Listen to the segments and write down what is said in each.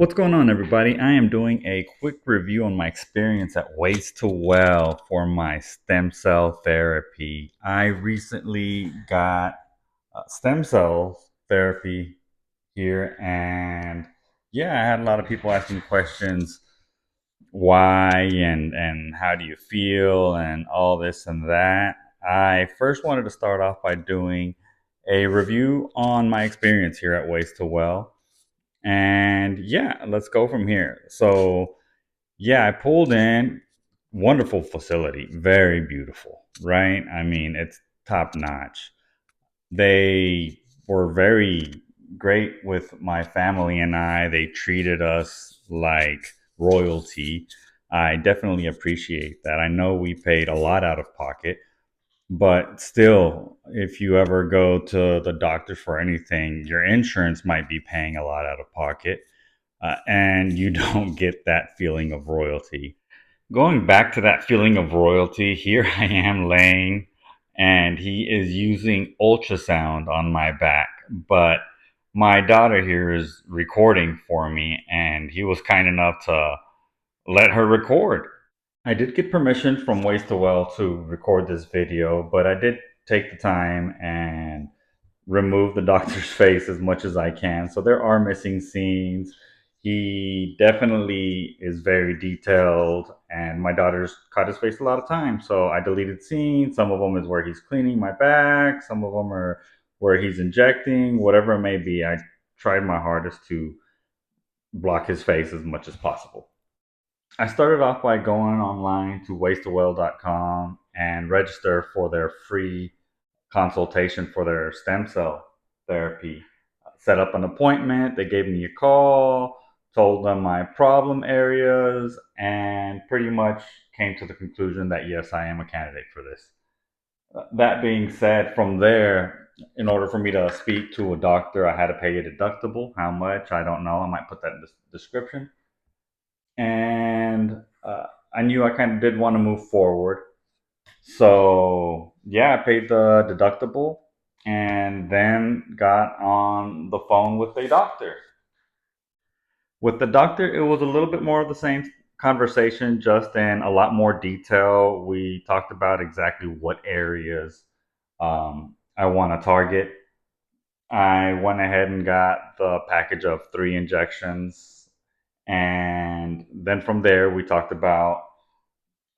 What's going on, everybody? I am doing a quick review on my experience at Ways2Well for my stem cell therapy. I recently got stem cell therapy here, and yeah, I had a lot of people asking questions why and how do you feel and all this and that. I first wanted to start off by doing a review on my experience here at Ways2Well, and yeah, let's go from here. So, yeah, I pulled in. Wonderful facility, very beautiful, right? I mean, it's top notch. They were very great with my family and I. They treated us like royalty. I definitely appreciate that. I know we paid a lot out of pocket, but still, if you ever go to the doctor for anything, your insurance might be paying a lot out of pocket, and you don't get that feeling of royalty. Going back to that feeling of royalty, here I am laying, and he is using ultrasound on my back, but my daughter here is recording for me, and he was kind enough to let her record. I did get permission from Ways2Well to record this video, but I did take the time and remove the doctor's face as much as I can. So there are missing scenes. He definitely is very detailed, and my daughter's cut his face a lot of times. So I deleted scenes. Some of them is where he's cleaning my back, some of them are where he's injecting, whatever it may be. I tried my hardest to block his face as much as possible. I started off by going online to ways2well.com and register for their free consultation for their stem cell therapy. Set up an appointment. They gave me a call, told them my problem areas, and pretty much came to the conclusion that yes, I am a candidate for this. That being said, from there, in order for me to speak to a doctor, I had to pay a deductible. How much? I don't know. I might put that in the description. And I knew I kind of did want to move forward. So yeah, I paid the deductible and then got on the phone with a doctor. With the doctor, it was a little bit more of the same conversation, just in a lot more detail. We talked about exactly what areas I want to target. I went ahead and got the package of 3 injections. And then from there, we talked about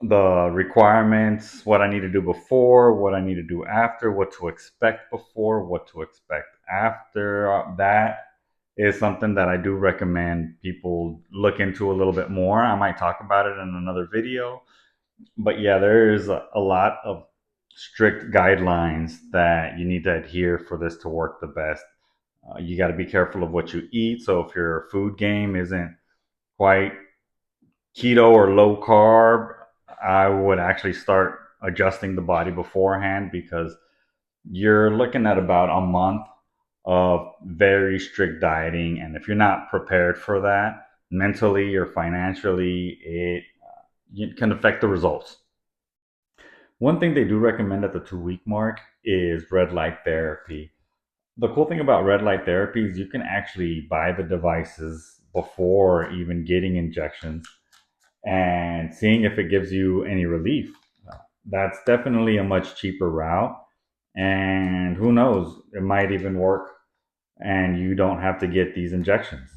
the requirements, what I need to do before, what I need to do after, what to expect before, what to expect after. That is something that I do recommend people look into a little bit more. I might talk about it in another video, but yeah, there is a lot of strict guidelines that you need to adhere for this to work the best. You got to be careful of what you eat. So if your food game isn't quite keto or low carb, I would actually start adjusting the body beforehand, because you're looking at about a month of very strict dieting. And if you're not prepared for that mentally or financially, it can affect the results. One thing they do recommend at the 2 week mark is red light therapy. The cool thing about red light therapy is you can actually buy the devices before even getting injections and seeing if it gives you any relief. That's definitely a much cheaper route. And who knows, it might even work and you don't have to get these injections.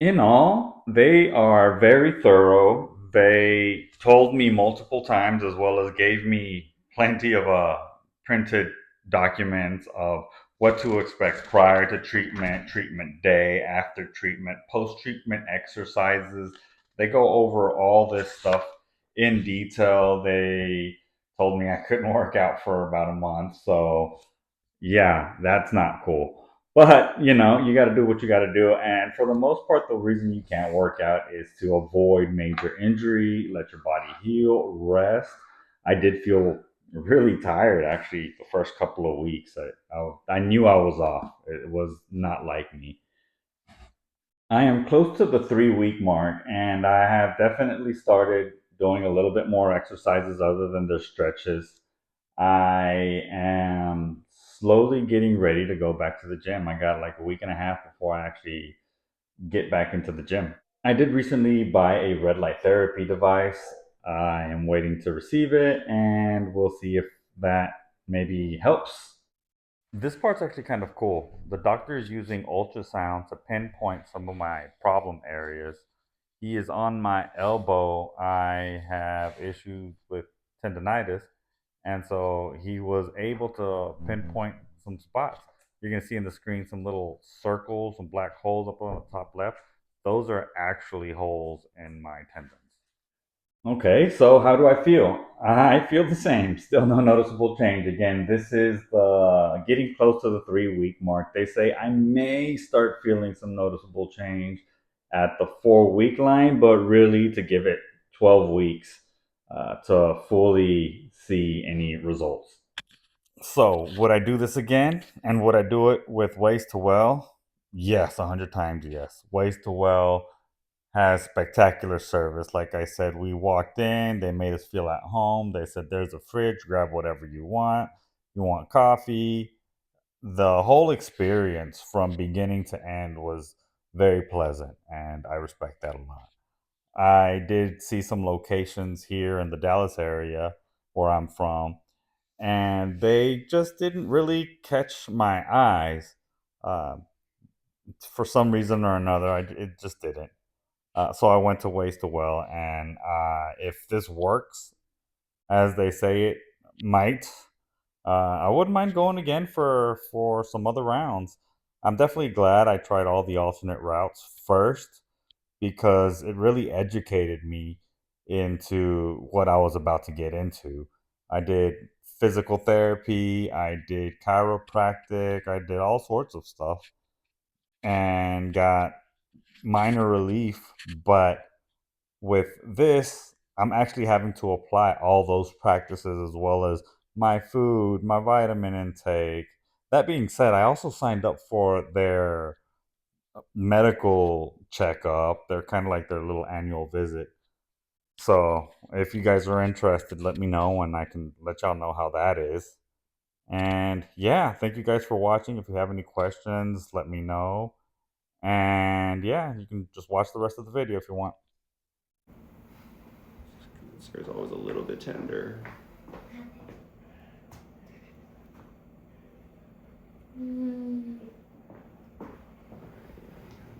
In all, they are very thorough. They told me multiple times, as well as gave me plenty of printed documents of what to expect prior to treatment, treatment day, after treatment, post treatment exercises. They go over all this stuff in detail. They told me I couldn't work out for about a month. So yeah, that's not cool. But you got to do what you got to do. And for the most part, the reason you can't work out is to avoid major injury, let your body heal, rest. I did feel really tired actually the first couple of weeks. I knew I was off. It was not like me. I am close to the 3 week mark, and I have definitely started doing a little bit more exercises other than the stretches. I am slowly getting ready to go back to the gym. I got like a week and a half before I actually get back into the gym. I did recently buy a red light therapy device. I am waiting to receive it, and we'll see if that maybe helps. This part's actually kind of cool. The doctor is using ultrasound to pinpoint some of my problem areas. He is on my elbow. I have issues with tendonitis, and so he was able to pinpoint some spots. You're gonna see in the screen some little circles, some black holes up on the top left. Those are actually holes in my tendons. Okay, so how do I feel? I feel the same. Still no noticeable change. Again, this is the getting close to the 3 week mark. They say I may start feeling some noticeable change at the 4 week line, but really to give it 12 weeks to fully see any results. So, would I do this again? And would I do it with Ways2Well? Yes, 100 times yes. Ways2Well has spectacular service. Like I said, we walked in, they made us feel at home. They said, there's a fridge, grab whatever you want. You want coffee? The whole experience from beginning to end was very pleasant, and I respect that a lot. I did see some locations here in the Dallas area where I'm from, and they just didn't really catch my eyes. Um, for some reason or another, it just didn't. So I went to Ways2Well, and if this works, as they say it might, I wouldn't mind going again for some other rounds. I'm definitely glad I tried all the alternate routes first because it really educated me into what I was about to get into. I did physical therapy, I did chiropractic, I did all sorts of stuff and got minor relief, but with this, I'm actually having to apply all those practices as well as my food, my vitamin intake. That being said, I also signed up for their medical checkup. They're kind of like their little annual visit. So if you guys are interested, let me know and I can let y'all know how that is. And yeah, thank you guys for watching. If you have any questions, let me know. And yeah, you can just watch the rest of the video if you want. This hair's always a little bit tender.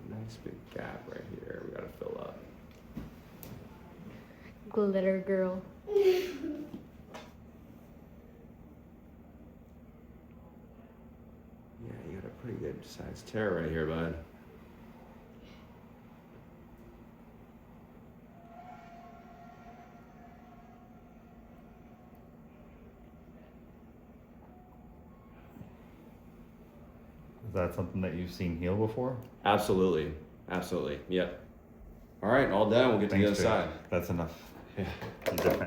Nice big gap right here. We gotta fill up. Glitter girl. Yeah, you got a pretty good sized tear right here, bud. Is that something that you've seen heal before? Absolutely. Absolutely. Yep. All right, all done. We'll get to the other side. That's enough. Yeah. Different.